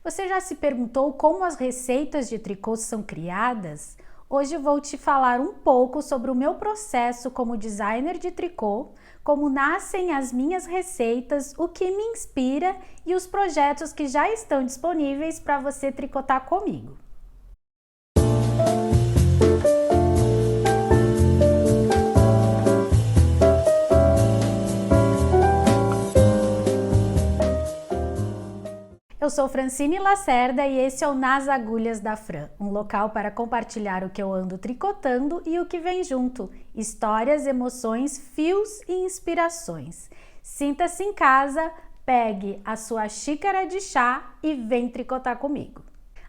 Você já se perguntou como as receitas de tricô são criadas? Hoje eu vou te falar um pouco sobre o meu processo como designer de tricô, como nascem as minhas receitas, o que me inspira e os projetos que já estão disponíveis para você tricotar comigo. Eu sou Francine Lacerda e esse é o Nas Agulhas da Fran, um local para compartilhar o que eu ando tricotando e o que vem junto, histórias, emoções, fios e inspirações. Sinta-se em casa, pegue a sua xícara de chá e vem tricotar comigo.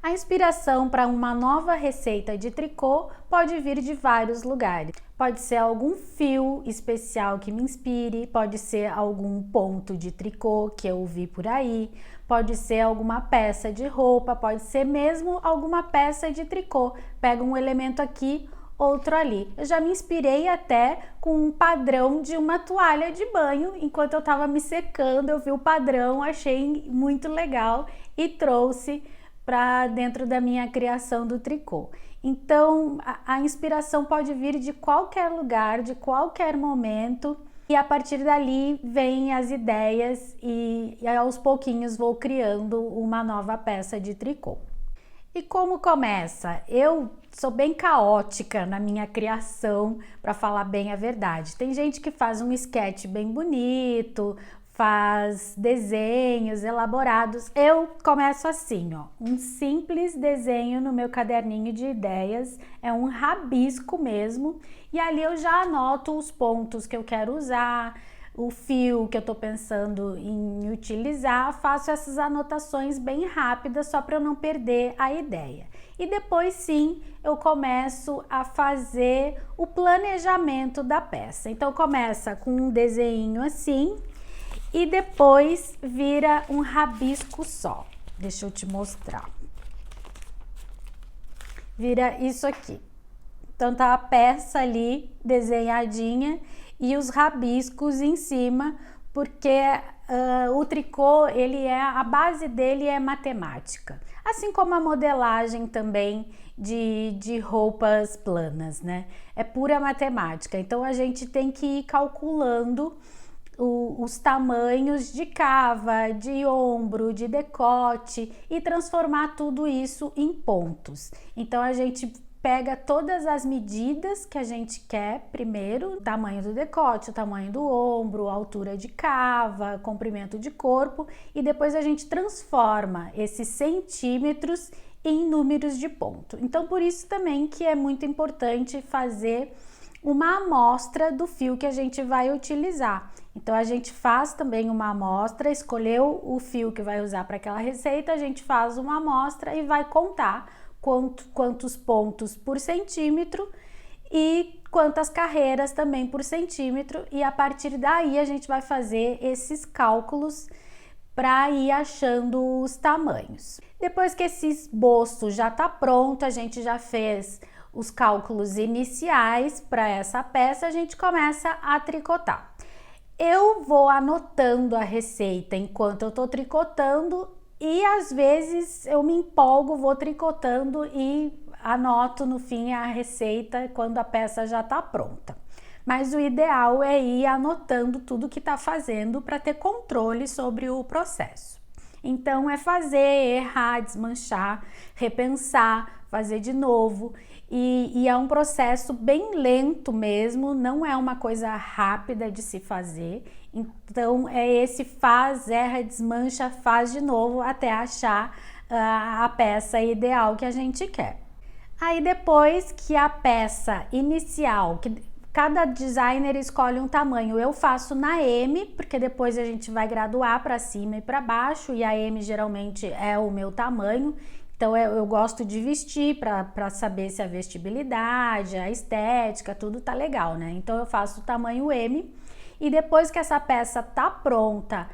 A inspiração para uma nova receita de tricô pode vir de vários lugares. Pode ser algum fio especial que me inspire, pode ser algum ponto de tricô que eu vi por aí, pode ser alguma peça de roupa, pode ser mesmo alguma peça de tricô. Pega um elemento aqui, outro ali. Eu já me inspirei até com um padrão de uma toalha de banho. Enquanto eu estava me secando, eu vi o padrão, achei muito legal e trouxe para dentro da minha criação do tricô. Então, a inspiração pode vir de qualquer lugar, de qualquer momento, e a partir dali vêm as ideias e aos pouquinhos vou criando uma nova peça de tricô. E como começa? Eu sou bem caótica na minha criação, para falar bem a verdade. Tem gente que faz um sketch bem bonito, faz desenhos elaborados. Eu começo assim, ó, um simples desenho no meu caderninho de ideias, é um rabisco mesmo, e ali eu já anoto os pontos que eu quero usar, o fio que eu tô pensando em utilizar, faço essas anotações bem rápidas só para eu não perder a ideia. E depois sim, eu começo a fazer o planejamento da peça. Então começa com um desenho assim, e depois vira um rabisco só. Deixa eu te mostrar. Vira isso aqui. Então tá a peça ali desenhadinha e os rabiscos em cima, porque o tricô, a base dele é matemática. Assim como a modelagem também de roupas planas, né? É pura matemática. Então a gente tem que ir calculando os tamanhos de cava, de ombro, de decote e transformar tudo isso em pontos. Então a gente pega todas as medidas que a gente quer primeiro, o tamanho do decote, o tamanho do ombro, a altura de cava, comprimento de corpo, e depois a gente transforma esses centímetros em números de ponto. Então por isso também que é muito importante fazer uma amostra do fio que a gente vai utilizar. Então a gente faz também uma amostra, escolheu o fio que vai usar para aquela receita, a gente faz uma amostra e vai contar quantos pontos por centímetro e quantas carreiras também por centímetro, e a partir daí a gente vai fazer esses cálculos para ir achando os tamanhos. Depois que esse esboço já está pronto, a gente já fez os cálculos iniciais para essa peça, a gente começa a tricotar. Eu vou anotando a receita enquanto eu estou tricotando e às vezes eu me empolgo, vou tricotando e anoto no fim a receita quando a peça já está pronta. Mas o ideal é ir anotando tudo que está fazendo para ter controle sobre o processo. Então é fazer, errar, desmanchar, repensar, fazer de novo, e é um processo bem lento mesmo, não é uma coisa rápida de se fazer. Então é esse faz, erra, desmancha, faz de novo até achar a peça ideal que a gente quer. Aí depois que a peça inicial, que cada designer escolhe um tamanho, eu faço na M, porque depois a gente vai graduar para cima e para baixo, e a M geralmente é o meu tamanho. Então eu gosto de vestir para saber se a vestibilidade, a estética, tudo tá legal, né? Então eu faço o tamanho M, e depois que essa peça tá pronta,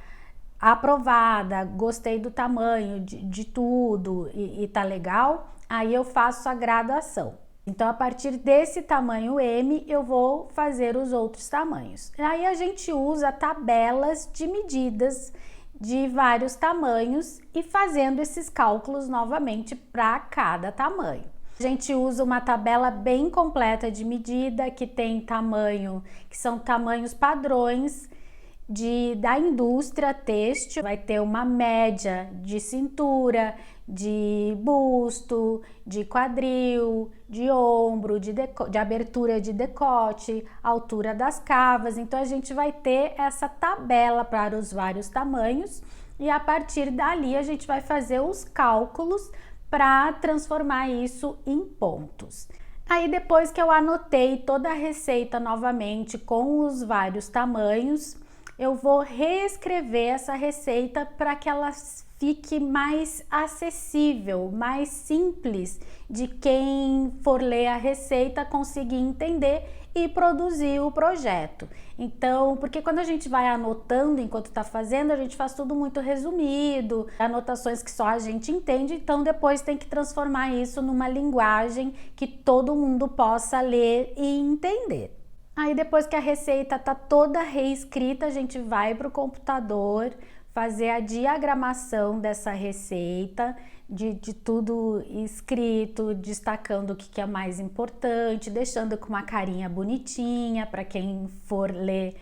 aprovada, gostei do tamanho, de tudo e tá legal, aí eu faço a graduação. Então a partir desse tamanho M eu vou fazer os outros tamanhos. Aí a gente usa tabelas de medidas de vários tamanhos e fazendo esses cálculos novamente para cada tamanho. A gente usa uma tabela bem completa de medida que tem tamanho, que são tamanhos padrões da indústria têxtil. Vai ter uma média de cintura, de busto, de quadril, de ombro, de abertura de decote, altura das cavas. Então a gente vai ter essa tabela para os vários tamanhos e a partir dali a gente vai fazer os cálculos para transformar isso em pontos. Aí depois que eu anotei toda a receita novamente com os vários tamanhos, eu vou reescrever essa receita para que ela fique mais acessível, mais simples de quem for ler a receita conseguir entender e produzir o projeto. Então, porque quando a gente vai anotando enquanto está fazendo, a gente faz tudo muito resumido, anotações que só a gente entende, então depois tem que transformar isso numa linguagem que todo mundo possa ler e entender. Aí depois que a receita está toda reescrita, a gente vai para o computador fazer a diagramação dessa receita, de tudo escrito, destacando o que é mais importante, deixando com uma carinha bonitinha para quem for ler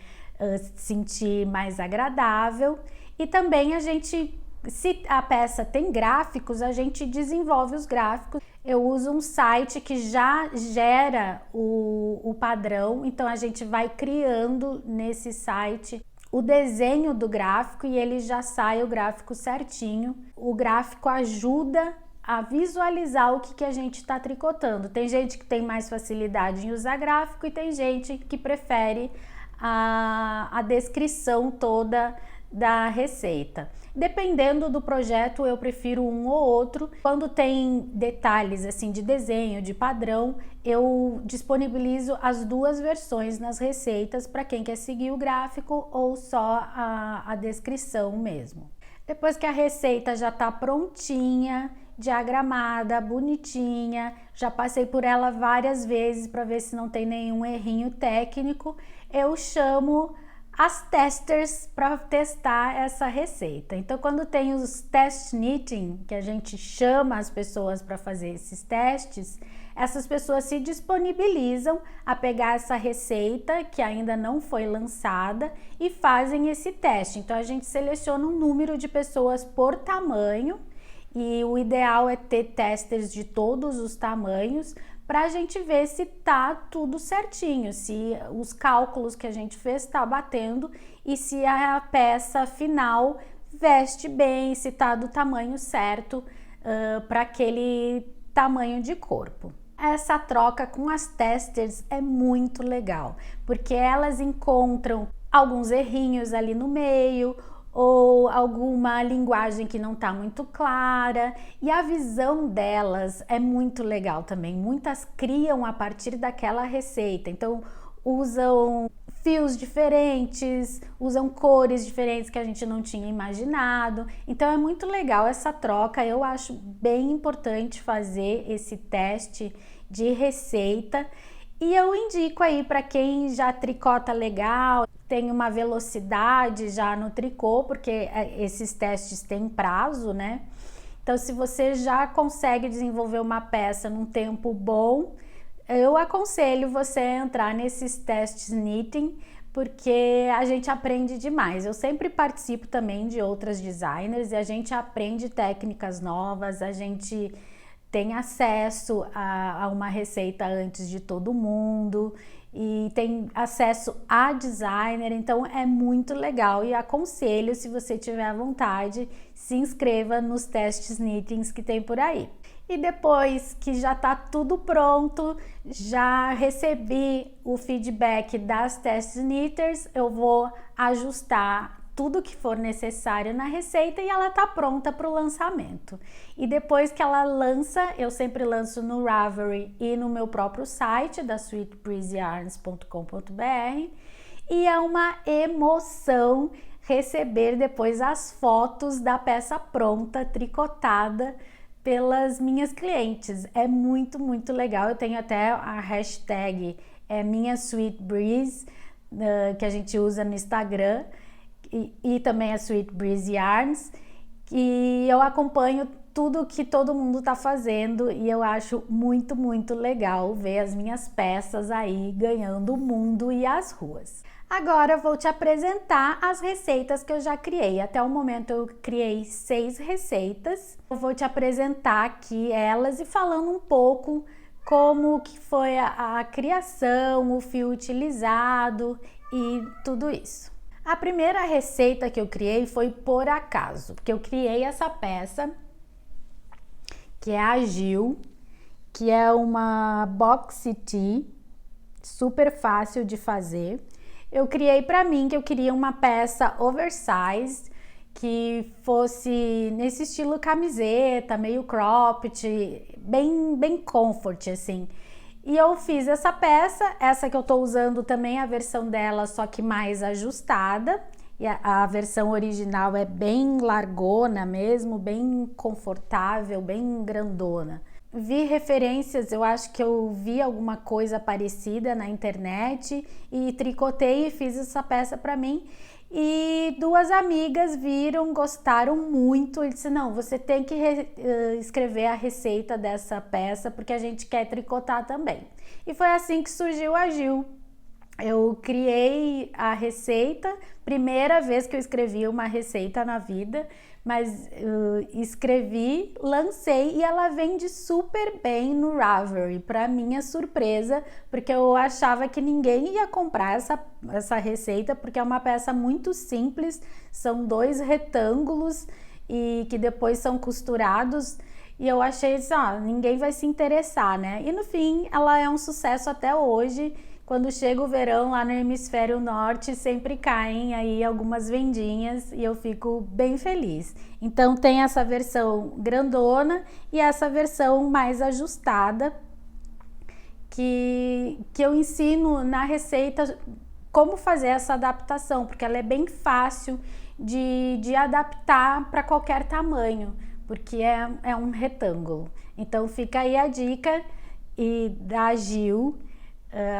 sentir mais agradável. E também a gente, se a peça tem gráficos, a gente desenvolve os gráficos. Eu uso um site que já gera o padrão, então a gente vai criando nesse site o desenho do gráfico e ele já sai o gráfico certinho. O gráfico ajuda a visualizar o que a gente está tricotando. Tem gente que tem mais facilidade em usar gráfico e tem gente que prefere a descrição toda da receita. Dependendo do projeto, eu prefiro um ou outro. Quando tem detalhes assim de desenho, de padrão, eu disponibilizo as duas versões nas receitas para quem quer seguir o gráfico ou só a descrição mesmo. Depois que a receita já está prontinha, diagramada, bonitinha, já passei por ela várias vezes para ver se não tem nenhum errinho técnico, eu chamo as testers para testar essa receita. Então, quando tem os test knitting, que a gente chama as pessoas para fazer esses testes, essas pessoas se disponibilizam a pegar essa receita que ainda não foi lançada e fazem esse teste. Então, a gente seleciona um número de pessoas por tamanho e o ideal é ter testers de todos os tamanhos para a gente ver se tá tudo certinho, se os cálculos que a gente fez tá batendo e se a peça final veste bem, se tá do tamanho certo para aquele tamanho de corpo. Essa troca com as testers é muito legal, porque elas encontram alguns errinhos ali no meio, ou alguma linguagem que não está muito clara, e a visão delas é muito legal também. Muitas criam a partir daquela receita, então usam fios diferentes, usam cores diferentes que a gente não tinha imaginado. Então é muito legal essa troca. Eu acho bem importante fazer esse teste de receita. E eu indico aí para quem já tricota legal, tem uma velocidade já no tricô, porque esses testes têm prazo, né? Então, se você já consegue desenvolver uma peça num tempo bom, eu aconselho você a entrar nesses testes knitting, porque a gente aprende demais. Eu sempre participo também de outras designers e a gente aprende técnicas novas, a gente tem acesso a uma receita antes de todo mundo e tem acesso a designer, então é muito legal e aconselho, se você tiver vontade, se inscreva nos testes knittings que tem por aí. E depois que já tá tudo pronto, já recebi o feedback das test knitters, eu vou ajustar tudo que for necessário na receita e ela tá pronta para o lançamento. E depois que ela lança, eu sempre lanço no Ravelry e no meu próprio site da sweetbreezeyarns.com.br e é uma emoção receber depois as fotos da peça pronta, tricotada pelas minhas clientes. É muito, muito legal. Eu tenho até a hashtag minha Sweet Breeze, que a gente usa no Instagram, e também a Sweet Breeze Yarns, e eu acompanho tudo que todo mundo tá fazendo e eu acho muito, muito legal ver as minhas peças aí ganhando o mundo e as ruas. Agora eu vou te apresentar as receitas que eu já criei. Até o momento eu criei 6 receitas. Eu vou te apresentar aqui elas e falando um pouco como que foi a criação, o fio utilizado e tudo isso. A primeira receita que eu criei foi por acaso, porque eu criei essa peça, que é a Gil, que é uma boxy tee, super fácil de fazer. Eu criei para mim que eu queria uma peça oversized, que fosse nesse estilo camiseta, meio cropped, bem comfort assim. E eu fiz essa peça, essa que eu tô usando também a versão dela, só que mais ajustada. E a versão original é bem largona mesmo, bem confortável, bem grandona. Vi referências, eu acho que eu vi alguma coisa parecida na internet e tricotei e fiz essa peça para mim. E 2 amigas viram, gostaram muito e disse, não, você tem que escrever a receita dessa peça porque a gente quer tricotar também. E foi assim que surgiu a Gil. Eu criei a receita, primeira vez que eu escrevi uma receita na vida, mas escrevi, lancei e ela vende super bem no Ravelry, para minha surpresa, porque eu achava que ninguém ia comprar essa receita, porque é uma peça muito simples, são 2 retângulos e que depois são costurados. E eu achei assim, ninguém vai se interessar, né? E no fim, ela é um sucesso até hoje. Quando chega o verão lá no hemisfério norte, sempre caem aí algumas vendinhas e eu fico bem feliz. Então tem essa versão grandona e essa versão mais ajustada que eu ensino na receita como fazer essa adaptação, porque ela é bem fácil de adaptar para qualquer tamanho, porque é um retângulo. Então fica aí a dica da Gil,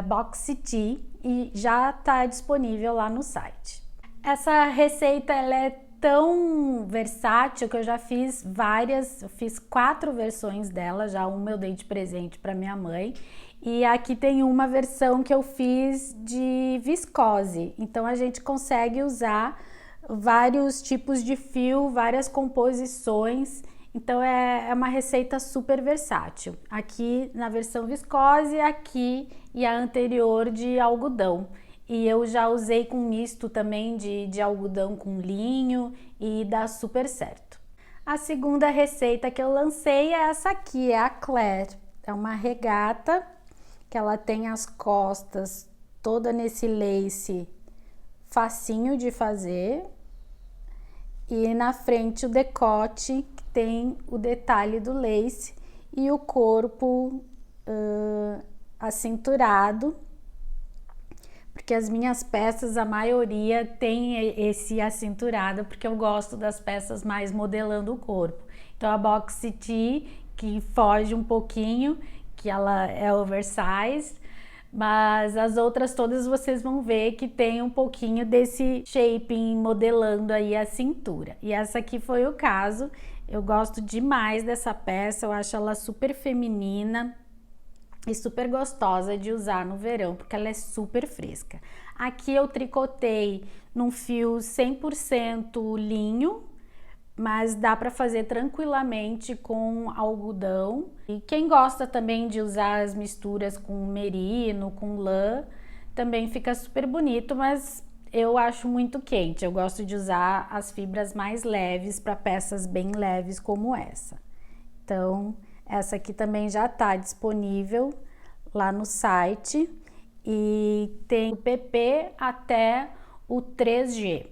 boxy tee, e já está disponível lá no site. Essa receita ela é tão versátil que eu já fiz várias, eu fiz 4 versões dela, já uma eu dei de presente para minha mãe e aqui tem uma versão que eu fiz de viscose, então a gente consegue usar vários tipos de fio, várias composições. Então é uma receita super versátil. Aqui na versão viscose, aqui e a anterior de algodão. E eu já usei com misto também de algodão com linho e dá super certo. A segunda receita que eu lancei é essa aqui, é a Claire. É uma regata que ela tem as costas toda nesse lace facinho de fazer. E na frente o decote, que tem o detalhe do lace, e o corpo acinturado, porque as minhas peças, a maioria tem esse acinturado, porque eu gosto das peças mais modelando o corpo. Então a boxy tee, que foge um pouquinho, que ela é oversized, mas as outras todas vocês vão ver que tem um pouquinho desse shaping modelando aí a cintura. E essa aqui foi o caso. Eu gosto demais dessa peça, eu acho ela super feminina e super gostosa de usar no verão, porque ela é super fresca. Aqui eu tricotei num fio 100% linho, mas dá para fazer tranquilamente com algodão. E quem gosta também de usar as misturas com merino, com lã, também fica super bonito, mas eu acho muito quente. Eu gosto de usar as fibras mais leves para peças bem leves como essa. Então, essa aqui também já está disponível lá no site e tem o PP até o 3G.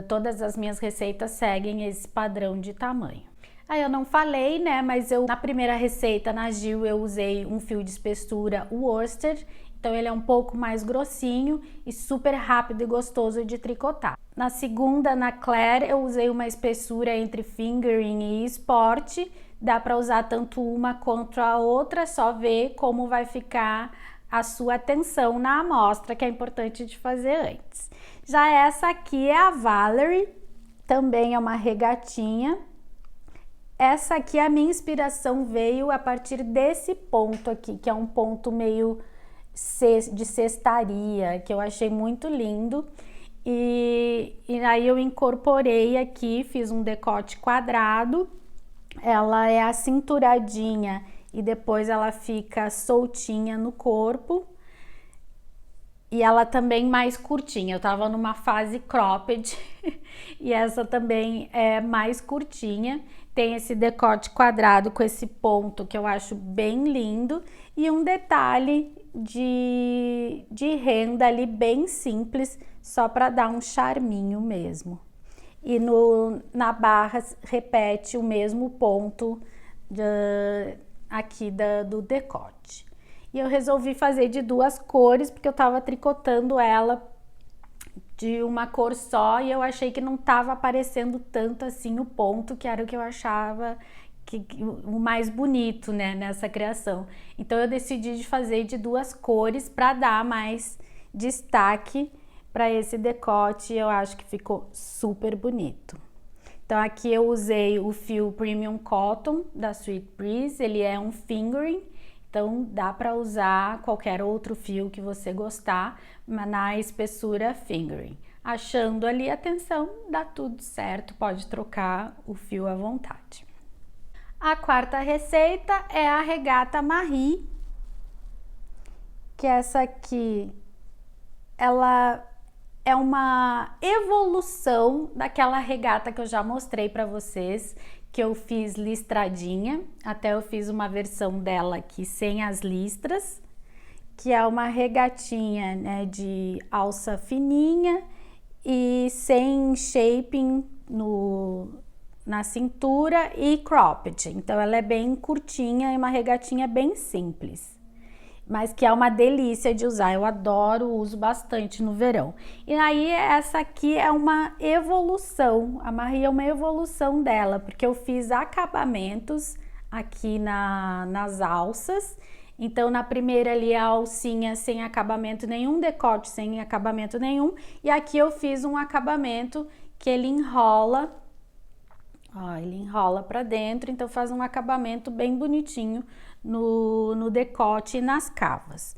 Todas as minhas receitas seguem esse padrão de tamanho. Aí eu não falei, né, mas na primeira receita, na Gil, eu usei um fio de espessura Worsted, então ele é um pouco mais grossinho e super rápido e gostoso de tricotar. Na segunda, na Claire, eu usei uma espessura entre fingering e sport, dá para usar tanto uma quanto a outra, só ver como vai ficar a sua atenção na amostra, que é importante de fazer antes. Já essa aqui é a Valerie, também é uma regatinha. Essa aqui, a minha inspiração veio a partir desse ponto aqui, que é um ponto meio de cestaria, que eu achei muito lindo. E aí eu incorporei aqui, fiz um decote quadrado. Ela é acinturadinha e depois ela fica soltinha no corpo. E ela também mais curtinha, eu tava numa fase cropped e essa também é mais curtinha. Tem esse decote quadrado com esse ponto que eu acho bem lindo e um detalhe de renda ali bem simples, só para dar um charminho mesmo. E na barra repete o mesmo ponto aqui do decote. E eu resolvi fazer de duas cores, porque eu tava tricotando ela de uma cor só e eu achei que não tava aparecendo tanto assim o ponto, que era o que eu achava o mais bonito, né, nessa criação. Então eu decidi de fazer de duas cores para dar mais destaque para esse decote. Eu acho que ficou super bonito. Então aqui eu usei o fio Premium Cotton da Sweet Breeze, ele é um fingering. Então dá para usar qualquer outro fio que você gostar, mas na espessura fingering. Achando ali a tensão, dá tudo certo, pode trocar o fio à vontade. A quarta receita é a regata Marie, que essa aqui, ela é uma evolução daquela regata que eu já mostrei para vocês, que eu fiz listradinha, até eu fiz uma versão dela aqui sem as listras, que é uma regatinha, né, de alça fininha e sem shaping na cintura e cropped. Então ela é bem curtinha e uma regatinha bem simples, mas que é uma delícia de usar. Eu adoro, uso bastante no verão. E aí essa aqui é uma evolução, a Marie é uma evolução dela, porque eu fiz acabamentos aqui nas alças. Então na primeira ali a alcinha sem acabamento nenhum, decote sem acabamento nenhum, e aqui eu fiz um acabamento que ele enrola, ó, ele enrola para dentro, então faz um acabamento bem bonitinho no decote e nas cavas.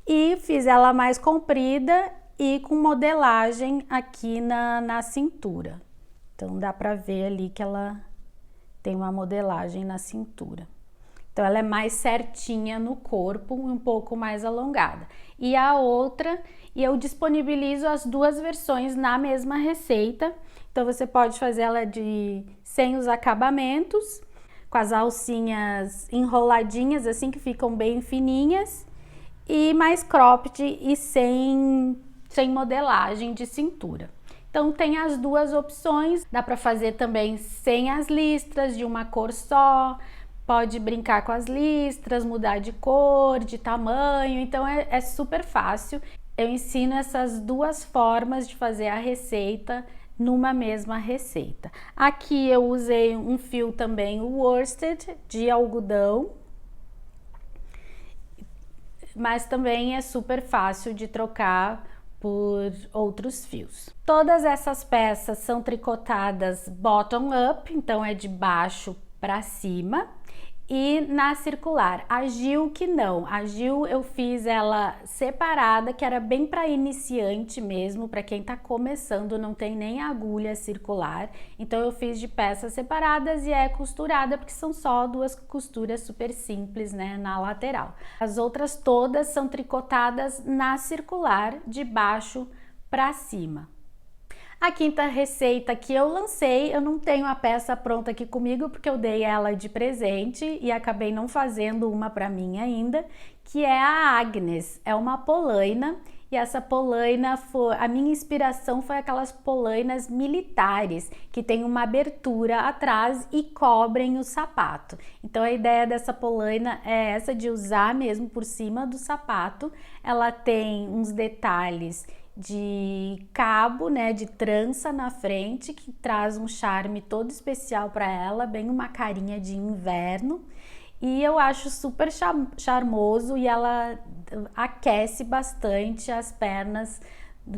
E fiz ela mais comprida e com modelagem aqui na cintura. Então dá para ver ali que ela tem uma modelagem na cintura. Então ela é mais certinha no corpo, um pouco mais alongada. E a outra, e eu disponibilizo as duas versões na mesma receita. Então você pode fazer ela sem os acabamentos, com as alcinhas enroladinhas, assim, que ficam bem fininhas, e mais cropped e sem modelagem de cintura. Então tem as duas opções, dá para fazer também sem as listras, de uma cor só, pode brincar com as listras, mudar de cor, de tamanho, então é super fácil. Eu ensino essas duas formas de fazer a receita numa mesma receita. Aqui eu usei um fio também, o worsted de algodão, mas também é super fácil de trocar por outros fios. Todas essas peças são tricotadas bottom up, então é de baixo para cima. E na circular, a Gil que não, a Gil eu fiz ela separada, que era bem para iniciante mesmo, para quem tá começando, não tem nem agulha circular, então eu fiz de peças separadas e é costurada, porque são só duas costuras super simples, né, na lateral. As outras todas são tricotadas na circular, de baixo para cima. A quinta receita que eu lancei, eu não tenho a peça pronta aqui comigo porque eu dei ela de presente e acabei não fazendo uma para mim ainda, que é a Agnes. É uma polaina e essa polaina a minha inspiração foi aquelas polainas militares que tem uma abertura atrás e cobrem o sapato. Então a ideia dessa polaina é essa, de usar mesmo por cima do sapato. Ela tem uns detalhes de cabo, né, de trança na frente, que traz um charme todo especial para ela, bem uma carinha de inverno, e eu acho super charmoso, e ela aquece bastante as pernas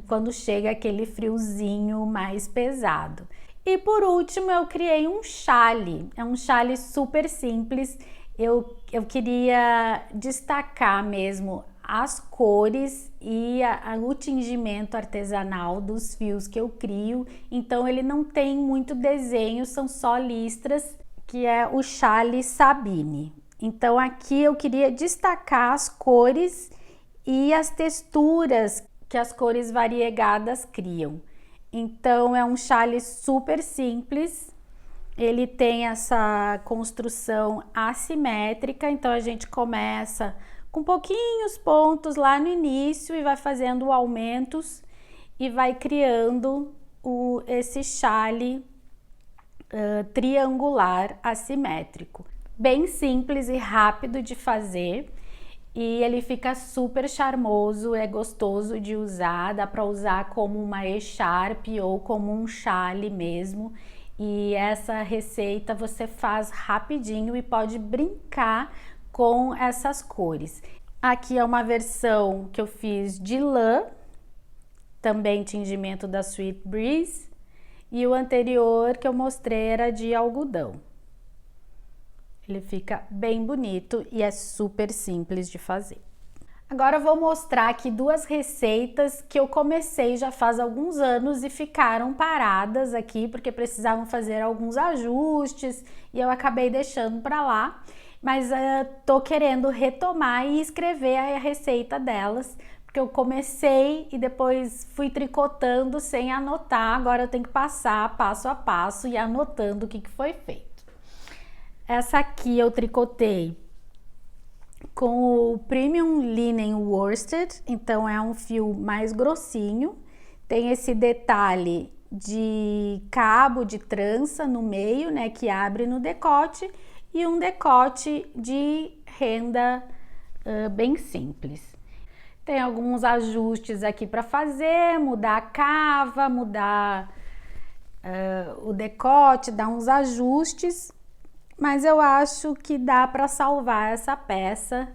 quando chega aquele friozinho mais pesado. E por último eu criei um chale, é um chale super simples. Eu queria destacar mesmo as cores e o tingimento artesanal dos fios que eu crio. Então ele não tem muito desenho, são só listras, que é o chale Sabine. Então aqui eu queria destacar as cores e as texturas que as cores variegadas criam. Então é um chale super simples. Ele tem essa construção assimétrica, então a gente começa com pouquinhos pontos lá no início e vai fazendo aumentos e vai criando esse chale triangular assimétrico. Bem simples e rápido de fazer e ele fica super charmoso, é gostoso de usar, dá para usar como uma echarpe ou como um chale mesmo. E essa receita você faz rapidinho e pode brincar com essas cores. Aqui é uma versão que eu fiz de lã, também tingimento da Sweet Breeze, e o anterior que eu mostrei era de algodão. Ele fica bem bonito e é super simples de fazer. Agora eu vou mostrar aqui duas receitas que eu comecei já faz alguns anos e ficaram paradas aqui porque precisavam fazer alguns ajustes e eu acabei deixando para lá, mas tô querendo retomar e escrever a receita delas, porque eu comecei e depois fui tricotando sem anotar, agora eu tenho que passar passo a passo e anotando o que foi feito. Essa aqui eu tricotei com o Premium Linen Worsted, então é um fio mais grossinho, tem esse detalhe de cabo de trança no meio, né, que abre no decote, e um decote de renda bem simples. Tem alguns ajustes aqui para fazer, mudar a cava, mudar o decote, dar uns ajustes, mas eu acho que dá para salvar essa peça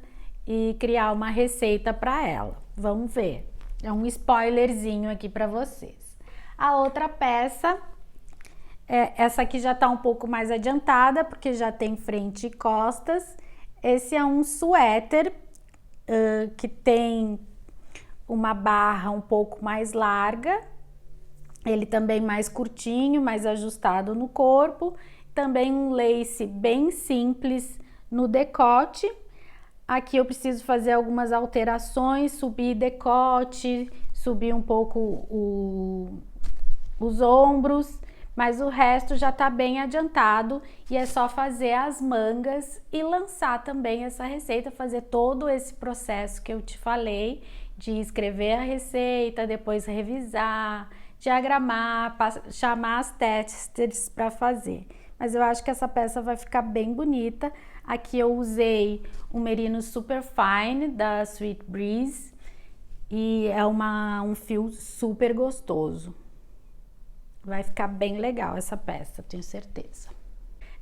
e criar uma receita para ela. Vamos ver. É um spoilerzinho aqui para vocês. A outra peça, essa aqui já está um pouco mais adiantada, porque já tem frente e costas. Esse é um suéter que tem uma barra um pouco mais larga. Ele também mais curtinho, mais ajustado no corpo. Também um lace bem simples no decote. Aqui eu preciso fazer algumas alterações, subir decote, subir um pouco os ombros, mas o resto já tá bem adiantado e é só fazer as mangas e lançar também essa receita, fazer todo esse processo que eu te falei, de escrever a receita, depois revisar, diagramar, chamar as testers para fazer. Mas eu acho que essa peça vai ficar bem bonita. Aqui eu usei um merino super fine da Sweet Breeze e é um fio super gostoso. Vai ficar bem legal essa peça, tenho certeza.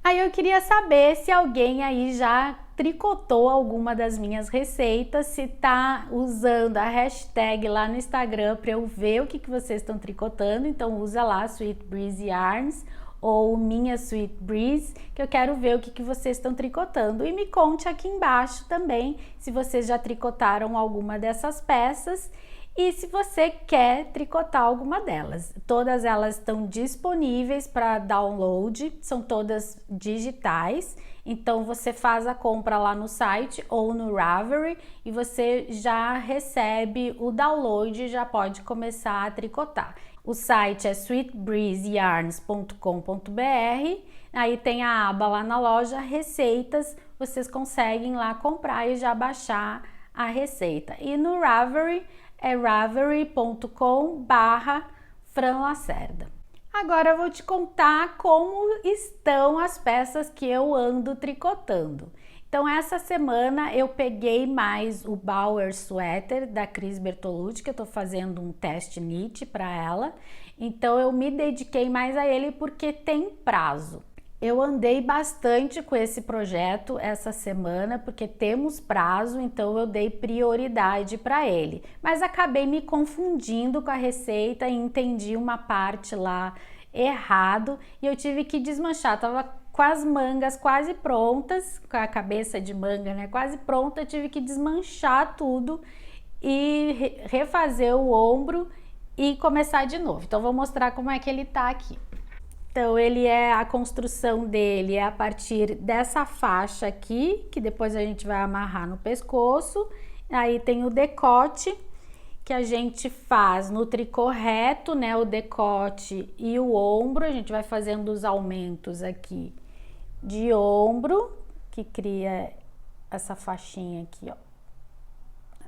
Aí eu queria saber se alguém aí já tricotou alguma das minhas receitas, se tá usando a hashtag lá no Instagram para eu ver o que vocês estão tricotando. Então usa lá Sweet Breeze Yarns ou Minha Sweet Breeze, que eu quero ver o que vocês estão tricotando. E me conte aqui embaixo também se vocês já tricotaram alguma dessas peças e se você quer tricotar alguma delas. Todas elas estão disponíveis para download, são todas digitais, então você faz a compra lá no site ou no Ravelry e você já recebe o download e já pode começar a tricotar. O site é sweetbreezeyarns.com.br, aí tem a aba lá na loja Receitas, vocês conseguem lá comprar e já baixar a receita. E no Ravelry é ravelry.com/franlacerda. Agora eu vou te contar como estão as peças que eu ando tricotando. Então essa semana eu peguei mais o Bauer Sweater da Cris Bertolucci, que eu tô fazendo um teste knit para ela. Então eu me dediquei mais a ele porque tem prazo. Eu andei bastante com esse projeto essa semana, porque temos prazo, então eu dei prioridade para ele. Mas acabei me confundindo com a receita e entendi uma parte lá errado e eu tive que desmanchar. Tava com as mangas quase prontas, com a cabeça de manga, né, quase pronta, eu tive que desmanchar tudo e refazer o ombro e começar de novo. Então vou mostrar como é que ele tá aqui. Então a construção dele é a partir dessa faixa aqui, que depois a gente vai amarrar no pescoço. Aí tem o decote, que a gente faz no tricô reto, né, o decote e o ombro. A gente vai fazendo os aumentos aqui de ombro, que cria essa faixinha aqui, ó.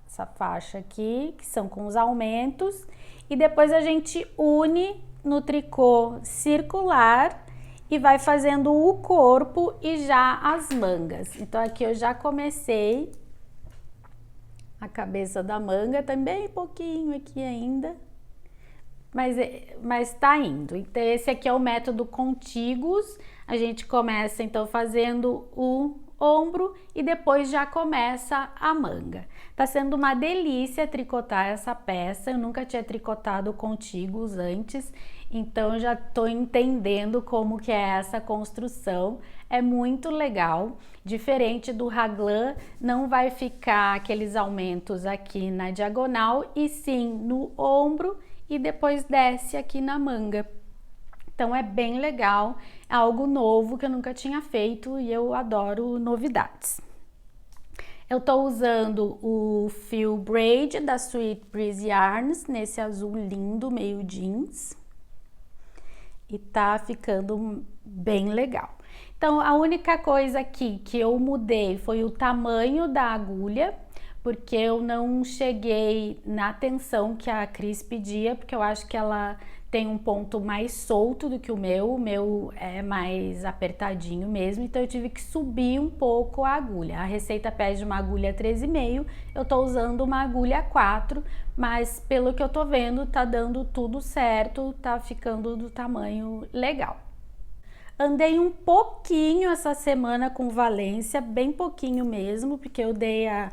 Essa faixa aqui, que são com os aumentos. E depois a gente une no tricô circular e vai fazendo o corpo e já as mangas. Então aqui eu já comecei a cabeça da manga, também pouquinho aqui ainda, mas tá indo. Então esse aqui é o método contíguos. A gente começa então fazendo o ombro e depois já começa a manga. Tá sendo uma delícia tricotar essa peça, eu nunca tinha tricotado contíguos antes, então já tô entendendo como que é essa construção, é muito legal. Diferente do raglan, não vai ficar aqueles aumentos aqui na diagonal e sim no ombro e depois desce aqui na manga. Então é bem legal, é algo novo que eu nunca tinha feito e eu adoro novidades. Eu tô usando o fio braid da Sweet Breeze Yarns, nesse azul lindo, meio jeans. E tá ficando bem legal. Então a única coisa aqui que eu mudei foi o tamanho da agulha, porque eu não cheguei na tensão que a Cris pedia, porque eu acho que ela tem um ponto mais solto do que o meu é mais apertadinho mesmo, então eu tive que subir um pouco a agulha. A receita pede uma agulha 13,5, eu tô usando uma agulha 4, mas pelo que eu tô vendo tá dando tudo certo, tá ficando do tamanho legal. Andei um pouquinho essa semana com Valência, bem pouquinho mesmo, porque eu dei a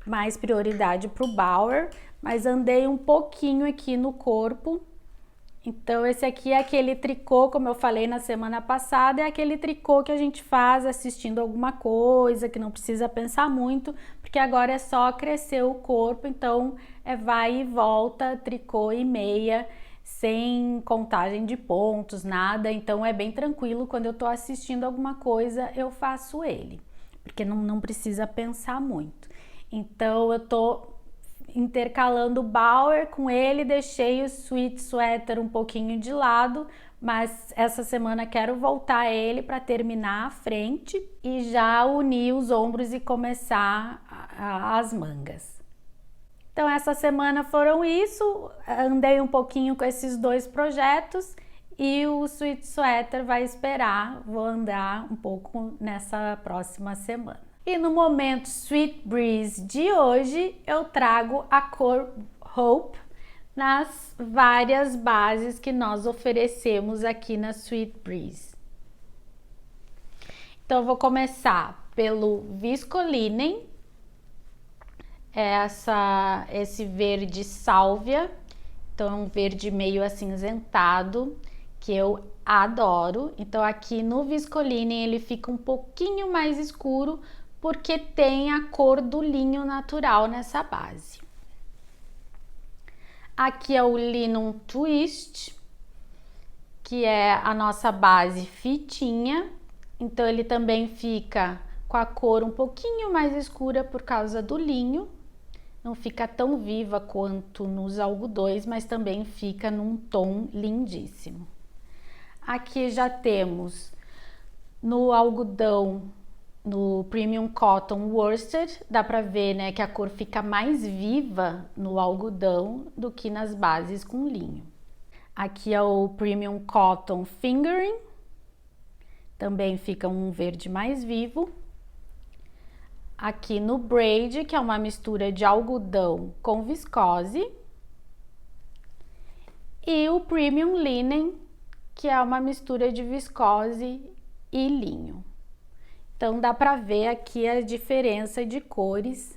mais prioridade pro Bauer, mas andei um pouquinho aqui no corpo. Então esse aqui é aquele tricô, como eu falei na semana passada, é aquele tricô que a gente faz assistindo alguma coisa, que não precisa pensar muito, porque agora é só crescer o corpo, então vai e volta, tricô e meia, sem contagem de pontos, nada, então é bem tranquilo, quando eu tô assistindo alguma coisa eu faço ele, porque não precisa pensar muito. Então eu tô intercalando o Bauer com ele, deixei o Sweet Sweater um pouquinho de lado, mas essa semana quero voltar ele para terminar a frente e já unir os ombros e começar as mangas. Então essa semana foram isso, andei um pouquinho com esses dois projetos e o Sweet Sweater vai esperar, vou andar um pouco nessa próxima semana. E no momento Sweet Breeze de hoje, eu trago a cor Hope nas várias bases que nós oferecemos aqui na Sweet Breeze. Então, eu vou começar pelo Viscolinen, esse verde sálvia, então é um verde meio acinzentado, que eu adoro. Então, aqui no Viscolinen ele fica um pouquinho mais escuro, porque tem a cor do linho natural nessa base. Aqui é o Linen Twist, que é a nossa base fitinha, então ele também fica com a cor um pouquinho mais escura por causa do linho, não fica tão viva quanto nos algodões, mas também fica num tom lindíssimo. Aqui já temos no algodão, no Premium Cotton Worsted, dá pra ver, né, que a cor fica mais viva no algodão do que nas bases com linho. Aqui é o Premium Cotton Fingering, também fica um verde mais vivo. Aqui no Braid, que é uma mistura de algodão com viscose. E o Premium Linen, que é uma mistura de viscose e linho. Então dá para ver aqui a diferença de cores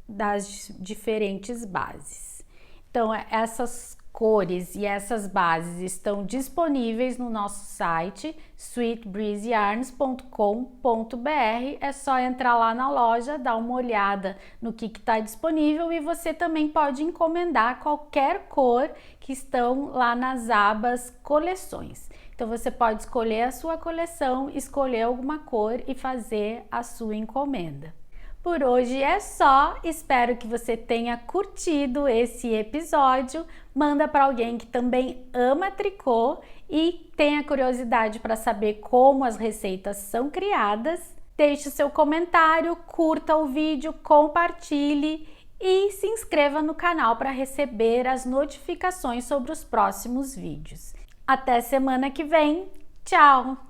das diferentes bases. Então essas cores e essas bases estão disponíveis no nosso site sweetbreezeyarns.com.br. É só entrar lá na loja, dar uma olhada no que está disponível, e você também pode encomendar qualquer cor que estão lá nas abas coleções. Então você pode escolher a sua coleção, escolher alguma cor e fazer a sua encomenda. Por hoje é só, espero que você tenha curtido esse episódio. Manda para alguém que também ama tricô e tenha curiosidade para saber como as receitas são criadas. Deixe o seu comentário, curta o vídeo, compartilhe e se inscreva no canal para receber as notificações sobre os próximos vídeos. Até semana que vem, tchau!